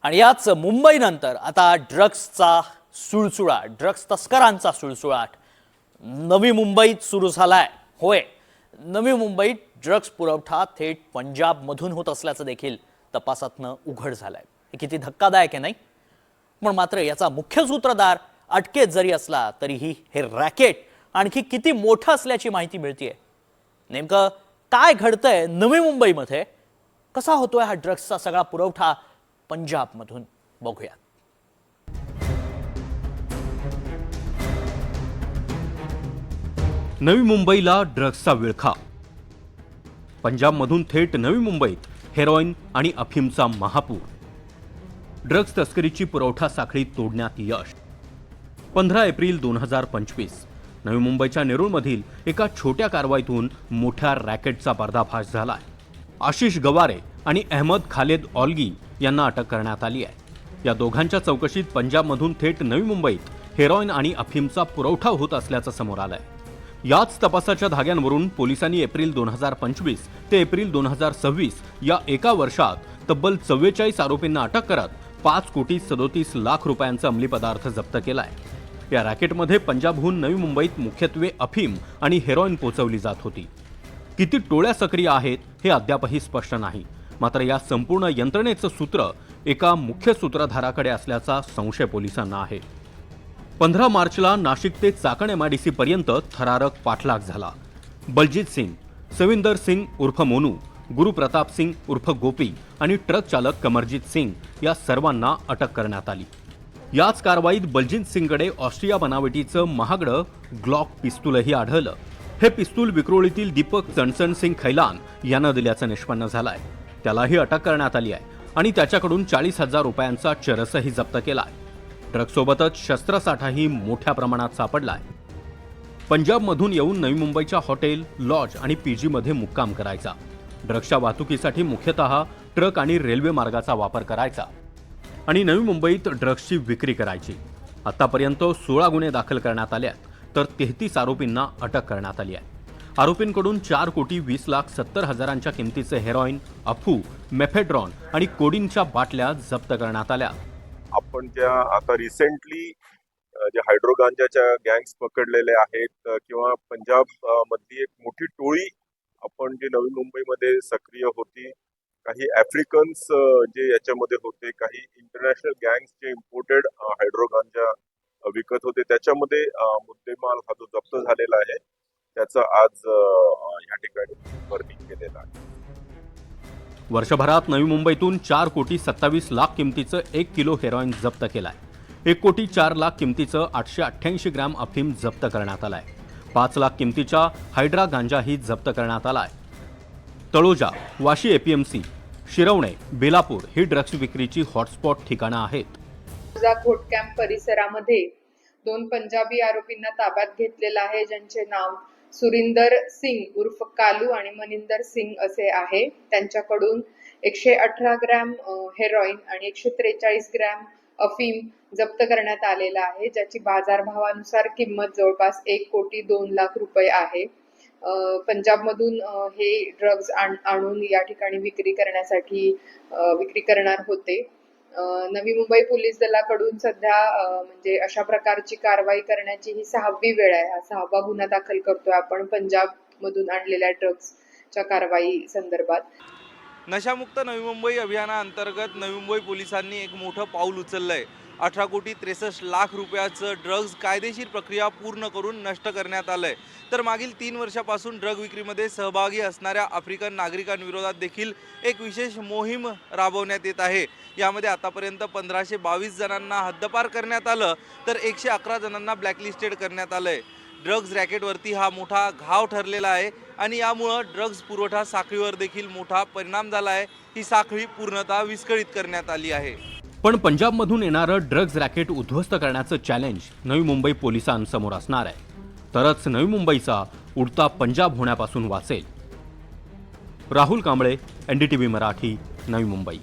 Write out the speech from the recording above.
आणि याच मुंबईनंतर आता ड्रग्सचा सुळसुळाट, ड्रग्स तस्करांचा सुळसुळाट नवी मुंबईत सुरू झालाय। होय, नवी मुंबईत ड्रग्स पुरवठा थेट पंजाबमधून होत असल्याचं देखील तपासातनं उघड झालंय। हे किती धक्कादायक आहे नाही? पण मात्र याचा मुख्य सूत्रधार अटकेत जरी असला तरीही हे रॅकेट आणखी किती मोठं असल्याची माहिती मिळतेय। नेमकं काय घडतंय नवी मुंबईमध्ये, कसा होतोय हा ड्रग्सचा सगळा पुरवठा पंजाबमधून, बघूया। नवी मुंबईला ड्रग्सचा विळखा। पंजाबमधून थेट नवी मुंबईत हेरोईन आणि अफीमचा महापूर। ड्रग्स तस्करीची पुरवठा साखळी तोडण्यात यश। 15 एप्रिल 2025 नवी मुंबईच्या नेरूळमधील एका छोट्या कारवाईतून मोठ्या रॅकेटचा पर्दाफाश झालाय। आशिष गवारे आणि अहमद खालेद ऑल्गी यांना अटक करण्यात आली आहे। या दोघांच्या चौकशीत पंजाबमधून थेट नवी मुंबईत हेरोईन आणि अफीमचा पुरवठा होत असल्याचं समोर आलंय। याच तपासाच्या धाग्यांवरून पोलिसांनी एप्रिल 2025 ते एप्रिल 2026 या एका वर्षात तब्बल 44 आरोपींना अटक करत 5,37,00,000 रुपयांचा अंमली पदार्थ जप्त केलाय। या रॅकेटमध्ये पंजाबहून नवी मुंबईत मुख्यत्वे अफीम आणि हेरोईन पोहोचवली जात होती। किती टोळ्या सक्रिय आहेत हे अद्यापही स्पष्ट नाही। मात्र या संपूर्ण यंत्रणेचं सूत्र एका मुख्य सूत्रधाराकडे असल्याचा संशय पोलिसांना आहे। 15 मार्चला नाशिक ते चाकण MIDC पर्यंत थरारक पाठलाग झाला। बलजीत सिंग, सविंदर सिंग उर्फ मोनू, गुरुप्रताप सिंग उर्फ गोपी आणि ट्रक चालक कमरजीत सिंग या सर्वांना अटक करण्यात आली। याच कारवाईत बलजीत सिंगकडे ऑस्ट्रिया बनावटीचं महागडं ग्लॉक पिस्तूलही आढळलं। हे पिस्तूल विक्रोळीतील दीपक चणचण सिंग खैलान यानं दिल्याचं निष्पन्न झालंय। त्यालाही अटक करण्यात आली आहे आणि त्याच्याकडून 40,000 रुपयांचा चरसही जप्त केलाय। ड्रग्ससोबतच शस्त्रसाठाही मोठ्या प्रमाणात सापडलाय। पंजाबमधून येऊन नवी मुंबईच्या हॉटेल, लॉज आणि PG मध्ये मुक्काम करायचा। ड्रग्सच्या वाहतुकीसाठी मुख्यतः ट्रक आणि रेल्वे मार्गाचा वापर करायचा आणि नवी मुंबईत ड्रग्सची विक्री करायची। आतापर्यंत 16 गुन्हे दाखल करण्यात आले आहेत, तर 33 आरोपींना अटक करण्यात आली आहे। आरोपींकडून 4,20,70,000 किमतीचे हेरोईन, अफू, मेफेड्रॉन आणि कोडीनच्या बाटल्या जप्त करण्यात आल्या। आपण ज्या आता रिसेंटली जे हायड्रो गांजाच्या गँग्स पकडलेले आहेत किंवा पंजाब मधली एक मोठी टोळी आपण जे नवी मुंबईमध्ये सक्रिय होती, काही आफ्रिकन्स जे याच्यामध्ये होते, काही इंटरनॅशनल गँग्स जे इम्पोर्टेड हायड्रो गांजा विकत होते, त्याच्यामध्ये मुद्देमाल हा जो जप्त झालेला आहे त्याचा आज या ठिकाणी वर्णन केलेला आहे। वर्षभरात नवी मुंबईतून 4,27,00,000 किमतीचं 1 किलो हेरोईन जप्त केलाय। 1,04,00,000 किमतीचं 888 ग्रॅम अफीम जप्त करण्यात आलाय। 5 लाख किमतीच्या हायड्रा गांजाही जप्त करण्यात आलाय। तळोजा, वाशी APMC, शिरवणे, बेलापूर ही ड्रग्स विक्रीची हॉटस्पॉट ठिकाणं आहेत। घोट कॅम्प परिसरामध्ये 2 पंजाबी आरोपींना ताब्यात घेतलेलं आहे, ज्यांचे नाव सुरिंदर सिंग उर्फ कालू आणि मनिंदर सिंग असे आहे। त्यांच्याकडून 118 ग्रॅम हेरोईन आणि 143 ग्रॅम अफीम जप्त करण्यात आलेला आहे, ज्याची बाजारभावानुसार किंमत जवळपास 1,02,00,000 रुपये आहे। पंजाबमधून हे ड्रग्ज आणून या ठिकाणी विक्री करणार होते। नवी मुंबई पोलीस दलाकडून सध्या म्हणजे अशा प्रकारची कारवाई करण्याची ही 6वी वेळ आहे। हा 6वा गुन्हा दाखल करतोय आपण पंजाब मधून आणलेल्या ड्रग्सच्या कारवाई संदर्भात। नशामुक्त नवी मुंबई अभियानाअंतर्गत नवी मुंबई पोलिसांनी एक मोठं पाऊल उचललंय। 18,63,00,000 रुपयाचं ड्रग्ज कायदेशीर प्रक्रिया पूर्ण करून नष्ट करण्यात आलंय। तर मागील 3 वर्षापासून ड्रग विक्रीमध्ये सहभागी असणाऱ्या आफ्रिकन नागरिकांविरोधात देखील एक विशेष मोहीम राबवण्यात येत आहे। यामध्ये आतापर्यंत 1522 जणांना हद्दपार करण्यात आलं, तर 111 जणांना ब्लॅकलिस्टेड करण्यात आलंय। ड्रग्ज रॅकेटवरती हा मोठा घाव ठरलेला आहे आणि यामुळे ड्रग्ज पुरवठा साखळीवर देखील मोठा परिणाम झाला आहे। ही साखळी पूर्णतः विस्कळीत करण्यात आली आहे। पण पंजाबमधून येणारं ड्रग्ज रॅकेट उद्ध्वस्त करण्याचं चॅलेंज नवी मुंबई पोलिसांसमोर असणार आहे, तरच नवी मुंबईचा उडता पंजाब होण्यापासून वाचेल। राहुल कांबळे, NDTV मराठी, नवी मुंबई।